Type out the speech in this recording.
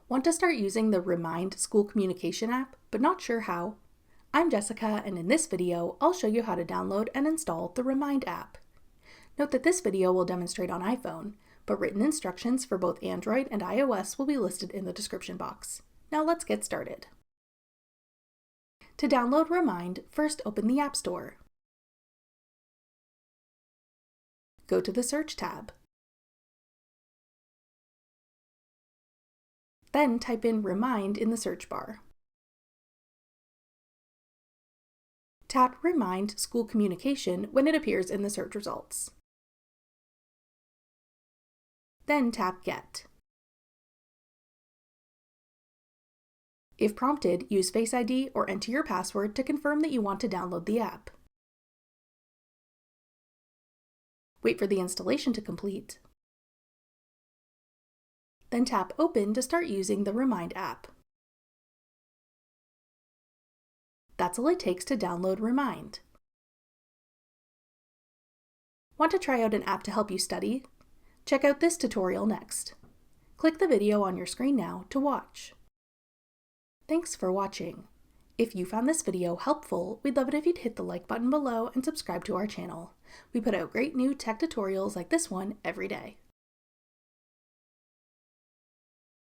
Want to start using the Remind School Communication app, but not sure how? I'm Jessica, and in this video, I'll show you how to download and install the Remind app. Note that this video will demonstrate on iPhone, but written instructions for both Android and iOS will be listed in the description box. Now let's get started. To download Remind, first open the App Store. Go to the Search tab. Then type in Remind in the search bar. Tap Remind School Communication when it appears in the search results. Then tap Get. If prompted, use Face ID or enter your password to confirm that you want to download the app. Wait for the installation to complete. Then tap Open to start using the Remind app. That's all it takes to download Remind. Want to try out an app to help you study? Check out this tutorial next. Click the video on your screen now to watch. Thanks for watching. If you found this video helpful, we'd love it if you'd hit the like button below and subscribe to our channel. We put out great new tech tutorials like this one every day.